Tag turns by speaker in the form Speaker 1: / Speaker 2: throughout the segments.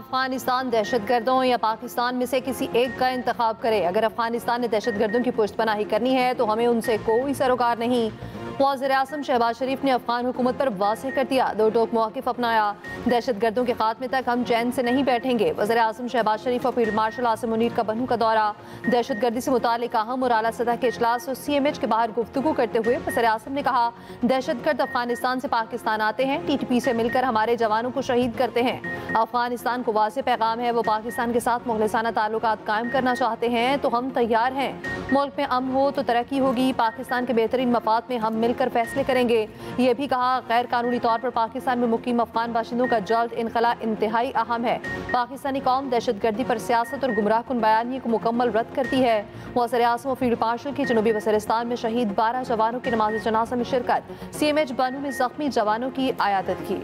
Speaker 1: अफगानिस्तान दहशतगर्दों या पाकिस्तान में से किसी एक का इंतखाब करे। अगर अफगानिस्तान ने दहशतगर्दों की पुष्टपनाही करनी है तो हमें उनसे कोई सरोकार नहीं। वज़ीर-ए-आज़म शहबाज शरीफ ने अफगान हुकूमत पर वाज़ेह कर दिया, दो टोक मौक़िफ़ अपनाया। दहशतगर्दों के खात्मे तक हम चैन से नहीं बैठेंगे। वज़ीर-ए-आज़म शहबाज शरीफ और फील्ड मार्शल आसिम मुनीर का बनू का दौरा। दहशतगर्दी से मुतालिक अहम और आला सतह के इजलास और CMH के बाहर गुफ्तगू करते हुए वज़ीर-ए-आज़म ने कहा, दहशतगर्द अफगानिस्तान से पाकिस्तान आते हैं, TTP से मिलकर हमारे जवानों को शहीद करते हैं। अफगानिस्तान को वाज़ेह पैगाम है, वो पाकिस्तान के साथ मुखलिसाना ताल्लुकात कायम करना चाहते हैं तो हम तैयार हैं। मुल्क में अमन हो तो तरक्की होगी। पाकिस्तान के बेहतरीन मफाद में हम मिलकर फैसले करेंगे। ये भी कहा, गैर कानूनी तौर पर पाकिस्तान में मुकीम अफगान बाशिंदों का जल्द इनखला इंतहाई अहम है। पाकिस्तानी कौम दहशतगर्दी पर सियासत और गुमराहकुन बयानी को मुकम्मल रद्द करती है। वज़ीर-ए-आज़म और फील्ड मार्शल की जनूबी वज़ीरिस्तान में शहीद 12 जवानों की नमाज़ जनाज़ा में शिरकत। CMH बनू में जख्मी जवानों की आयादत की।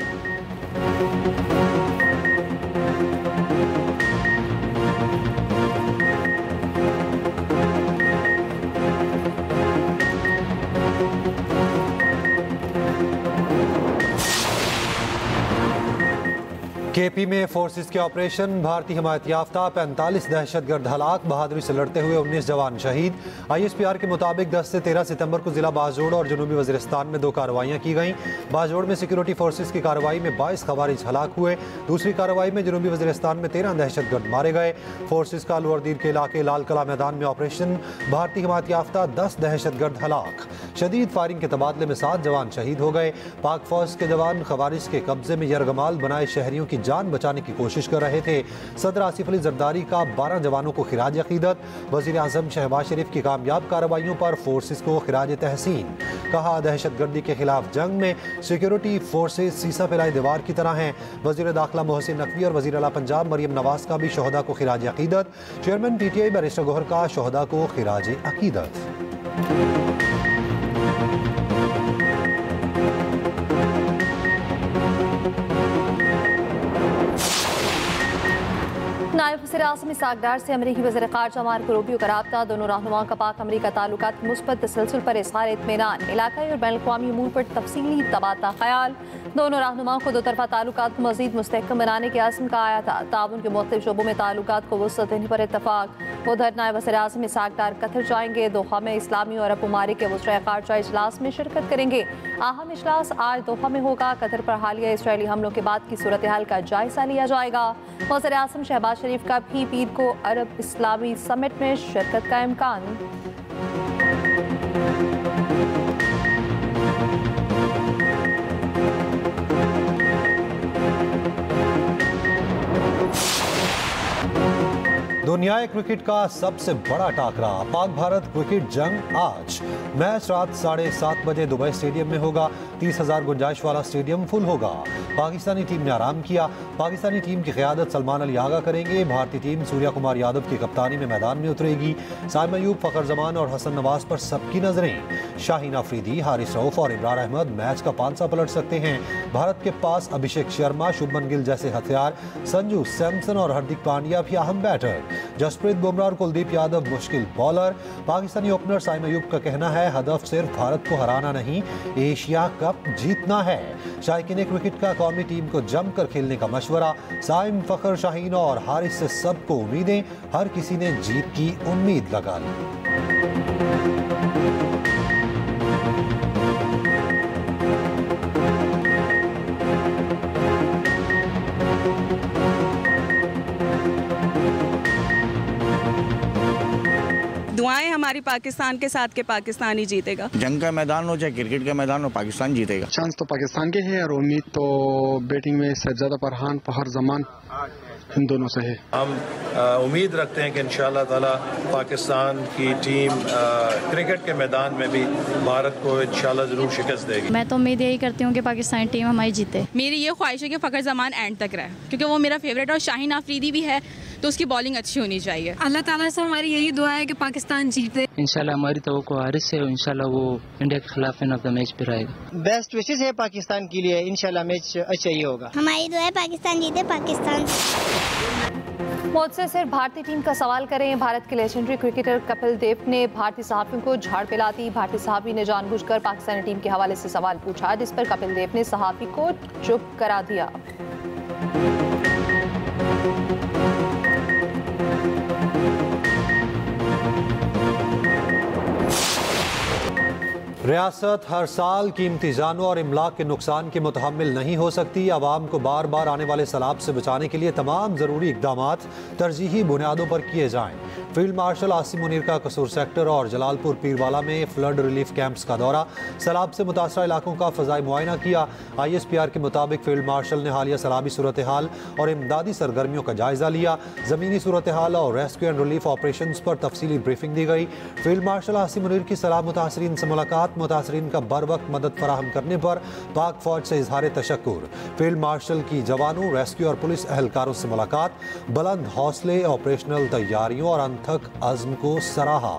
Speaker 2: KP में फोर्सेस के ऑपरेशन, भारतीय हिमायत याफ्ता 45 दहशतगर्द हलाक, बहादुरी से लड़ते हुए 19 जवान शहीद। ISPR के मुताबिक 10 से 13 सितंबर को जिला बाजोड़ और जनूबी वज़ीरिस्तान में 2 कार्रवाइयाँ की गईं। बाजोड़ में सिक्योरिटी फोर्सेस की कार्रवाई में 22 खवारिज हलाक हुए। दूसरी कार्रवाई में जनूबी वज़ीरिस्तान में 13 दहशतगर्द मारे गए। फोर्सेस का अलवर्दीर के इलाके लाल कला मैदान में ऑपरेशन, भारतीय हिमायत याफ्ता 10 दहशतगर्द हलाक। शदीद फायरिंग के तबादले में 7 जवान शहीद हो गए। पाक फौज के जवान खवारिज के कब्जे में यरगमाल बनाए शहरियों की जान बचाने की कोशिश कर रहे थे। सदर आसिफ अली जरदारी का 12 जवानों को खिराज अकीदत। वज़ीर-ए-आज़म शहबाज शरीफ की कामयाब कार्रवाइयों पर फोर्सेस को खिराज तहसीन। कहा, दहशतगर्दी के खिलाफ जंग में सिक्योरिटी फोर्सेस सीसा फैलाई दीवार की तरह हैं। वज़ीर दाखिला मोहसिन नकवी और वज़ीर आला पंजाब मरियम नवाज का भी शोहदा को खिराज अकीदत। चेयरमैन PTI बैरिस्टर गौहर का शोहदा को खिराज अकीदत।
Speaker 1: नायब वज़ीर-ए-आज़म इसहाक़ से अमरीकी वज़ीर ख़ारिजा मार्को रूबियो का राब्ता। दोनों रहनुमाओं का पाक अमरीका ताल्लुकात के मुस्बत तसलसल पर इज़हार इत्मीनान। इलाक़ाई और बैनुल-अक़वामी उमूर पर तफ़सीली तबादला ख़याल। दोनों रहनुमाओं को दोतरफ़ा ताल्लुकात को मज़ीद मुस्तहकम बनाने के अज़्म का आया था। ताउन के मुख्तलिफ़ शोबों में ताल्लुकात को वुसअत देने पर इत्तफ़ाक़। उधर नायब वज़ीर-ए-आज़म इसहाक़ डार कतर जाएंगे। दोहा में इस्लामी और अरब ममालिक के वज़ीर ख़ारिजा इजलास में शिरकत करेंगे। अहम इजलास आज दोहा में होगा। कतर पर हालिया इसराइली हमलों के बाद की सूरत हाल का जायजा लिया जाएगा। वज़ीर-ए-आज़म शहबाज शरीफ का भी पीर को अरब इस्लामी समिट में शिरकत का इम्कान।
Speaker 2: दुनियाई क्रिकेट का सबसे बड़ा टाकरा, पाक भारत क्रिकेट जंग आज। मैच रात 7:30 बजे दुबई स्टेडियम में होगा। 30,000 गुंजाइश वाला स्टेडियम फुल होगा। पाकिस्तानी टीम ने आराम किया। पाकिस्तानी टीम की क़यादत सलमान अली आगा करेंगे। भारतीय टीम सूर्या कुमार यादव की कप्तानी में मैदान में उतरेगी। साइम अयूब, फ़खर जमान और हसन नवाज पर सबकी नजरें। शाहीन अफरीदी, हारिस रऊफ और इमरान अहमद मैच का पांसा पलट सकते हैं। भारत के पास अभिषेक शर्मा, शुभमन गिल जैसे हथियार, संजू सैमसन और हार्दिक पांड्या भी अहम बैटर। जसप्रीत बुमराह और कुलदीप यादव मुश्किल बॉलर। पाकिस्तानी ओपनर साइम अयूब का कहना है, हदफ सिर्फ भारत को हराना नहीं, एशिया कप जीतना है। शायकीन क्रिकेट का कौमी टीम को जमकर खेलने का मशवरा। साइम, फ़खर, शाहीन और हारिस से सबको उम्मीदें। हर किसी ने जीत की उम्मीद लगा ली।
Speaker 3: दुआएं हमारी पाकिस्तान के साथ के पाकिस्तान ही जीतेगा।
Speaker 4: जंग का मैदान हो चाहे क्रिकेट का मैदान हो, पाकिस्तान जीतेगा।
Speaker 5: चांस तो पाकिस्तान के है और उम्मीद तो बैटिंग में शहजादा फरहान, फखर जमान इन दोनों से है।
Speaker 6: हम उम्मीद रखते हैं कि इंशाअल्लाह ताला पाकिस्तान की टीम क्रिकेट के मैदान में भी भारत को इंशाअल्लाह जरूर शिकस्त देगी।
Speaker 7: मैं तो उम्मीद यही करती हूँ कि पाकिस्तानी टीम हमारी जीते।
Speaker 3: मेरी ये ख्वाहिश है कि फ़खर जमान एंड तक रहे, क्योंकि वो मेरा फेवरेट, और शाहीन अफरीदी भी है तो उसकी बॉलिंग अच्छी होनी चाहिए।
Speaker 8: अल्लाह ताला से हमारी यही दुआ है कि पाकिस्तान जीते।
Speaker 9: इंशाल्लाह हमारी तवक्को हारिस से, इंशाल्लाह वो इंडिया के खिलाफ मैन ऑफ द मैच पे रहेगा।
Speaker 10: बेस्ट विशेस है पाकिस्तान के लिए, इंशाल्लाह मैच अच्छा ही होगा।
Speaker 11: हमारी दुआ है पाकिस्तान जीते। पाकिस्तान
Speaker 1: मुझसे सिर्फ भारतीय टीम का सवाल करें। भारत के लेजेंडरी क्रिकेटर कपिल देव ने भारतीय सहाफ़ियों को झाड़ पिलाती। भारतीय सहाफ़ी ने जानबूझकर पाकिस्तानी टीम के हवाले से सवाल पूछा, जिस पर कपिल देव ने सहाफ़ी को चुप करा दिया।
Speaker 2: रियासत हर साल कीमती जानों और इमलाक के नुकसान के मुतहम्मिल नहीं हो सकती। आवाम को बार बार आने वाले सैलाब से बचाने के लिए तमाम ज़रूरी इकदाम तरजीही बुनियादों पर किए जाएँ। फील्ड मार्शल आसिम मुनीर का कसूर सेक्टर और जलालपुर पीरवाला में फ्लड रिलीफ कैंप्स का दौरा, सैलाब से मुतासरा इलाकों का फ़ज़ाई मुआयना किया। ISPR के मुताबिक फील्ड मार्शल ने हालिया सैलाबी सूरत हाल और इमदादी सरगर्मियों का जायज़ा लिया। ज़मीनी सूरत हाल और रेस्क्यू एंड रिलीफ ऑपरेशन पर तफसीली ब्रीफिंग दी गई। फील्ड मार्शल आसिम मुनीर की सैलाब मुतासरीन से मुलाकात, मुतासरीन का बर वक्त मदद फराहम करने पर पाक फौज से इजहार तशक्कुर। फील्ड मार्शल की जवानों, रेस्क्यू और पुलिस एहलकारों से मुलाकात, बुलंद हौसले, ऑपरेशनल तैयारियों और अनथक अज़्म को सराहा।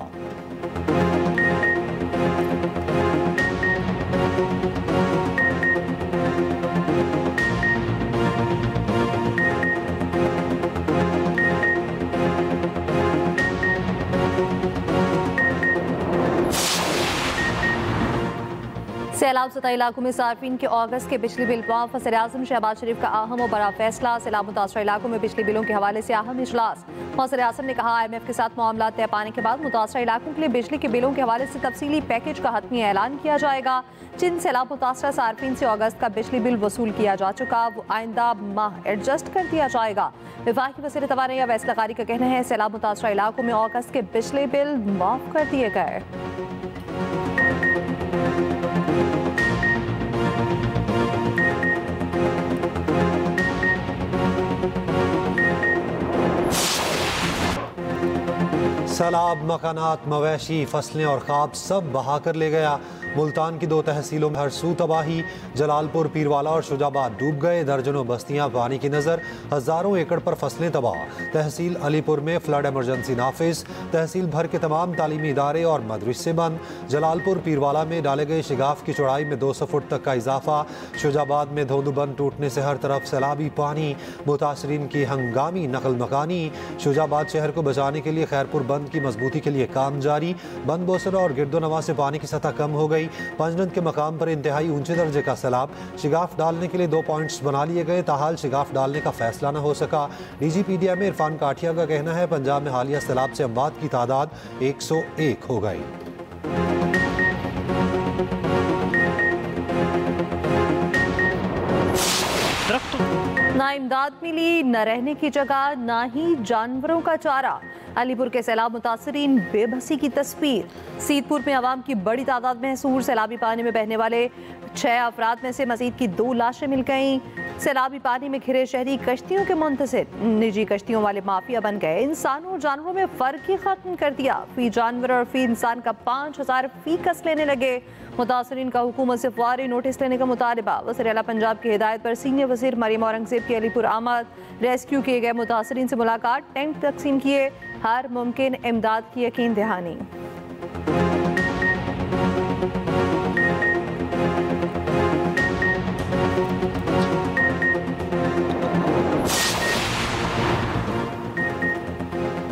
Speaker 1: सैलाब ज़दा इलाकों में सार्फिन के अगस्त के बिजली बिल माफ। वज़ीर-ए-आज़म शहबाज शरीफ का अहम और बड़ा फैसला। सैलाब मुतासरा इलाकों में बिजली बिलों के हवाले से अहम इजलास। वज़ीर-ए-आज़म ने कहा, IMF के साथ मामला तय पाने के बाद मुतासरा इलाकों के लिए बिजली के बिलों के हवाले से तफसीली पैकेज का हतमी ऐलान किया जाएगा। जिन सैलाब मुतासरा सार्फिन से अगस्त का बिजली बिल वसूल किया जा चुका, वो आइंदा माह एडजस्ट कर दिया जाएगा। विफाकी वज़ीर तवानाई अवैस लगारी का कहना है, सैलाब मुतासरा इलाकों में अगस्त के बिजली बिल माफ कर दिए गए।
Speaker 2: सैलाब मकानात, मवेशी, फसलें और ख्वाब सब बहा कर ले गया। मुल्तान की 2 तहसीलों में हर सू तबाही। जलालपुर, पीरवाला और शुजाबाद डूब गए। दर्जनों बस्तियां पानी की नज़र। हज़ारों एकड़ पर फसलें तबाह। तहसील अलीपुर में फ्लड एमरजेंसी नाफिज। तहसील भर के तमाम तालीमी इदारे और मदरसे बंद। जलालपुर, पीरवाला में डाले गए शिगाफ की चौड़ाई में 200 फुट तक का इजाफा। शुजाबाद में धोंदुबंद टूटने से हर तरफ सैलाबी पानी। मुतासरीन की हंगामी नकल मकानी। शुजाबाद शहर को बचाने के लिए खैरपुर बंद की मजबूती के लिए काम जारी। बंद बोसरा और गिरदोनवा से पानी की सतह कम हो गई। पंजनद के मकाम पर इंतहाई ऊंचे दर्जे का सैलाब। शिगाफ डालने के लिए 2 पॉइंट्स बना लिए गए, ताहाल शिगाफ डालने का फैसला न हो सका। DGPDM में इरफान काठिया का कहना है, पंजाब में हालिया सैलाब से अमवात की तादाद 101 हो गई।
Speaker 1: ना इमदाद मिली, न रहने की जगह, ना ही जानवरों का चारा। अलीपुर के सैलाब मुतासरीन बेबसी की तस्वीर। सीतपुर में आवाम की बड़ी तादाद महसूर। सैलाबी पानी में बहने वाले 6 अफराद में से मजीद की 2 लाशें मिल गईं। सैलाबी पानी में घिरे शहरी कश्तियों के मुंतज़िर। निजी कश्तियों वाले माफिया बन गए। इंसानों और जानवरों में फ़र्क ही खत्म कर दिया। फी जानवर और फी इंसान का 5000 फीकस लेने लगे। मुतासरीन का हुकूमत से फौरी नोटिस लेने का मुतालबा। वज़ीर आला पंजाब की हिदायत पर सीनियर वज़ीर मरियम औरंगज़ेब की अलीपुर आमद। रेस्क्यू किए गए मुतासरीन से मुलाकात, टेंट तकसीम किए, हर मुमकिन इमदाद की यकीन दहानी।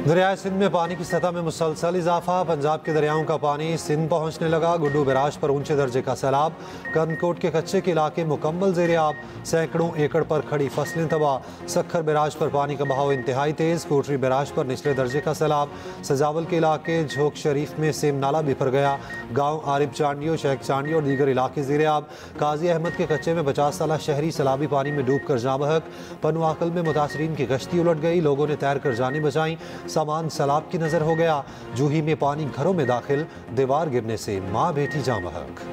Speaker 2: दरियाए सिंध में पानी की सतह में मुसलसल इजाफा। पंजाब के दरियाओं का पानी सिंध पहुंचने लगा। गुड्डू बैराज पर ऊंचे दर्जे का सैलाब। कंदकोट के कच्चे के इलाके मुकम्मल ज़ेरे आब। सैकड़ों एकड़ पर खड़ी फसलें तबाह। सखर बैराज पर पानी का बहाव इंतहाई तेज़। कोटरी बैराज पर निचले दर्जे का सैलाब। सजावल के इलाके झोंक शरीफ में सेम नाला बिफर गया। गाँव आरिफ चांडियो, शेख चांडियो और दीगर इलाके ज़ेरे आब। काजी अहमद के कच्चे में 50 साला शहरी सैलाबी पानी में डूब कर जाँ बहक। पनुआकल में मुतासरीन की कश्ती उलट गई। लोगों ने तैर कर जाने बचाई। सामान सैलाब की नजर हो गया। जूही में पानी घरों में दाखिल। दीवार गिरने से मां बेटी जाँ बहक।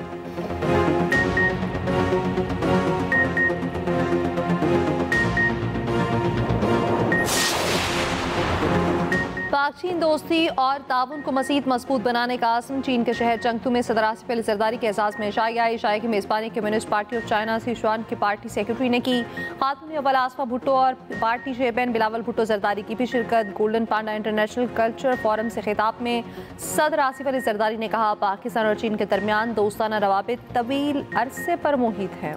Speaker 1: पाक चीन दोस्ती और ताउन को मज़ीद मजबूत बनाने का आज़म। चीन के शहर चंगतू में सदर आसिफ अली जरदारी के एजाज़ में इशाया की मेज़बानी communist party of China Sichuan की पार्टी सेक्रेटरी ने की। खातून अव्वल आसफा भुट्टो और पार्टी चेयरमैन बिलावल भुट्टो जरदारी की भी शिरकत। गोल्डन पांडा इंटरनेशनल कल्चर फोरम से खिताब में सदर आसिफ अली जरदारी ने कहा, पाकिस्तान और चीन के दरमियान दोस्ताना रवाबित तवील अरसे पर मुहित हैं।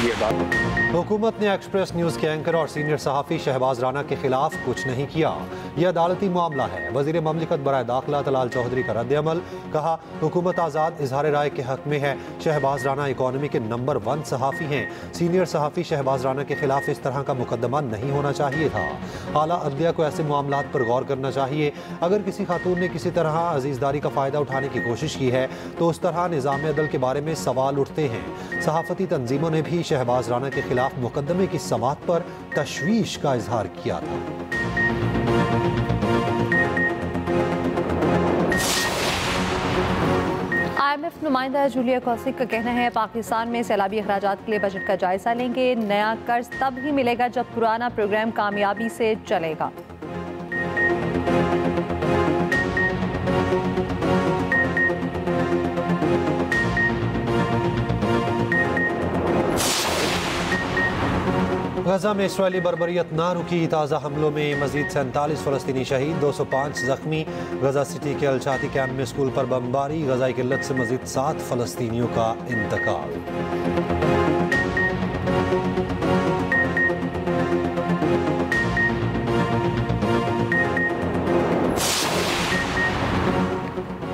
Speaker 4: ये
Speaker 2: हुकूमत ने एक्सप्रेस न्यूज़ के एंकर और सीनियर सहाफ़ी शहबाज राना के खिलाफ कुछ नहीं किया। यह अदालती मामला है। वज़ीर ममलिकत बराए दाखिला तलाल चौधरी का रद्द-ए-अमल। कहा, हुकूमत आज़ाद इजहार राय के हक में है। शहबाज राना इकॉनमी के नंबर 1 सहाफ़ी हैं। सीनियर सहाफ़ी शहबाज राना के खिलाफ इस तरह का मुकदमा नहीं होना चाहिए था। आला अदलिया को ऐसे मामलात पर गौर करना चाहिए। अगर किसी खातून ने किसी तरह अजीज़दारी का फ़ायदा उठाने की कोशिश की है तो उस तरह निज़ाम अदल के बारे में सवाल उठते हैं। सहाफ़ती तंजीमों ने भी शहबाज राना के खिलाफ मुकदमे की समाअत पर तशवीश का इजहार किया था।
Speaker 1: IMF नुमाइंदा जूलिया कॉसिक का कहना है, पाकिस्तान में सैलाबी अखराजात के लिए बजट का जायजा लेंगे। नया कर्ज तब ही मिलेगा जब पुराना प्रोग्राम कामयाबी से चलेगा।
Speaker 2: गजा में इसराइली बर्बरियत ना रुकी। ताज़ा हमलों में मजीद 47 फ़लस्तीनी शहीद, 205 जख्मी। गजा सिटी के अलशाती कैंप में स्कूल पर बमबारी। गजा की किल्लत से मजीद 7 फ़लस्तीनियों का इंतकाल।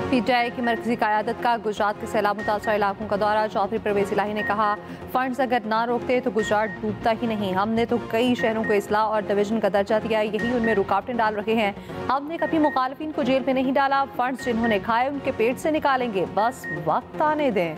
Speaker 1: PTI की मरकजी क़यादत का गुजरात के सैलाब मुतासर इलाकों का दौरा। चौधरी परवेज इलाही ने कहा, फंड्स अगर ना रोकते तो गुजरात डूबता ही नहीं। हमने तो कई शहरों को इस्लाह और डिवीजन का दर्जा दिया, यही उनमें रुकावटें डाल रहे हैं। हमने कभी मुखालिफिन को जेल में नहीं डाला। फंड्स जिन्होंने खाए उनके पेट से निकालेंगे, बस वक्त आने दें।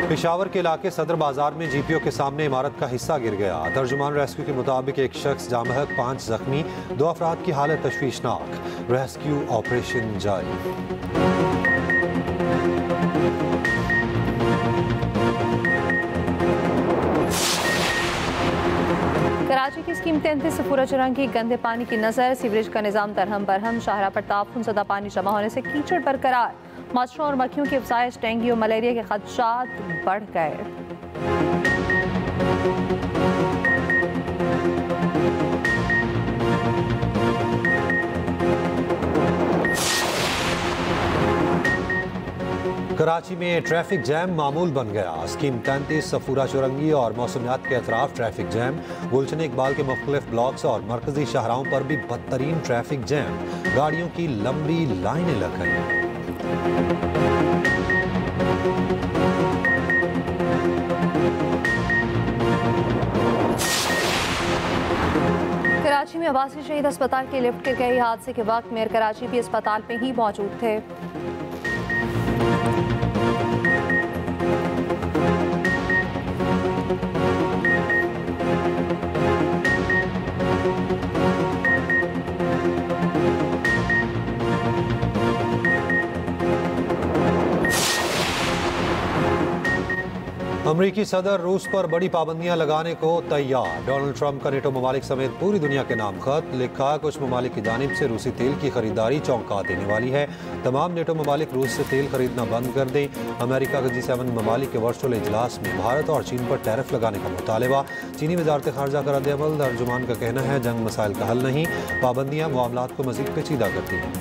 Speaker 2: पेशावर के इलाके सदर बाजार में GPO के सामने इमारत का हिस्सा गिर गया। तर्जुमान रेस्क्यू के मुताबिक एक शख्स जामहक, 5 जख्मी, 2 अफराद की हालत तशवीशनाक। रेस्क्यू ऑपरेशन जारी।
Speaker 1: कराची की स्कीम 33 सफूरा चुरंग की गंदे पानी की नजर। सीवरेज का निजाम दरहम बरहम। शाहरा पर ताफून ज़दा पानी जमा होने से कीचड़ बरकरार। मच्छरों और मक्खियों की अफजाइश, डेंगू और मलेरिया के खदशात बढ़ गए।
Speaker 2: कराची में ट्रैफिक जैम मामूल बन गया। स्कीम 33 सफूरा चुरंगी और मौसमियात के अतराफ ट्रैफिक जैम। गुलशन इकबाल के मुख्तलिफ ब्लॉक्स और मरकजी शाहराहों पर भी बदतरीन ट्रैफिक जैम। गाड़ियों की लंबी लाइनें लग गई।
Speaker 1: कराची में अब्बासी शहीद अस्पताल के लिफ्ट गिर गई। हादसे के वक्त मेयर कराची भी अस्पताल में ही मौजूद थे।
Speaker 2: अमरीकी सदर रूस पर बड़ी पाबंदियां लगाने को तैयार। डोनाल्ड ट्रंप का नेटो ममालिक समेत पूरी दुनिया के नाम खत। लिखा, कुछ ममालिक की जानिब से रूसी तेल की खरीदारी चौंका देने वाली है। तमाम नेटो ममालिक रूस से तेल खरीदना बंद कर दें। अमेरिका के G7 ममालिक के वर्चुअल इजलास में भारत और चीन पर टैरिफ लगाने का मुतालबा। चीनी वजारत खारजा का रद्द-ए-अमल। तर्जुमान का कहना है, जंग मसाइल का हल नहीं, पाबंदियाँ मामलात को मजीद पेचीदा करती हैं।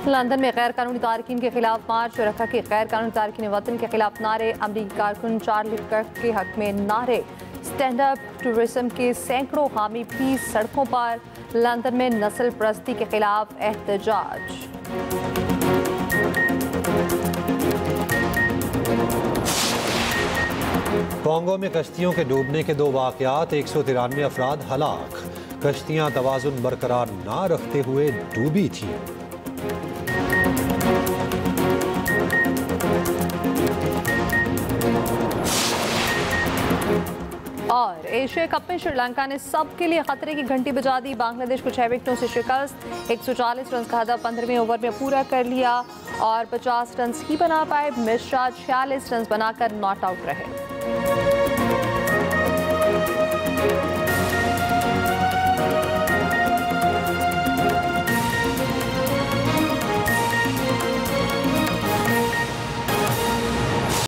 Speaker 1: लंदन में गैर कानूनी तारकीन के खिलाफ मार्च। रखा कि गैर कानूनी तारकीन वतन के खिलाफ नारे। अमरीकी कारकुन चार्ली कर्क के हक में नारे। स्टैंड अप टूरिज्म के सैकड़ों हामी भी सड़कों पर। लंदन में नस्ल परस्ती के खिलाफ एहतजाज।
Speaker 2: कांगो में कश्तियों के डूबने के 2 वाक़यात। 193 अफराद हलाक। कश्तियां तवाजुन बरकरार ना रखते हुए डूबी थी।
Speaker 1: और एशिया कप में श्रीलंका ने सबके लिए खतरे की घंटी बजा दी। बांग्लादेश को 6 विकेटों से शिकस्त। 140 रन का हदफ 15वें ओवर में पूरा कर लिया और 50 रन ही बना पाए। मिश्रा 46 रन बनाकर नॉट आउट रहे।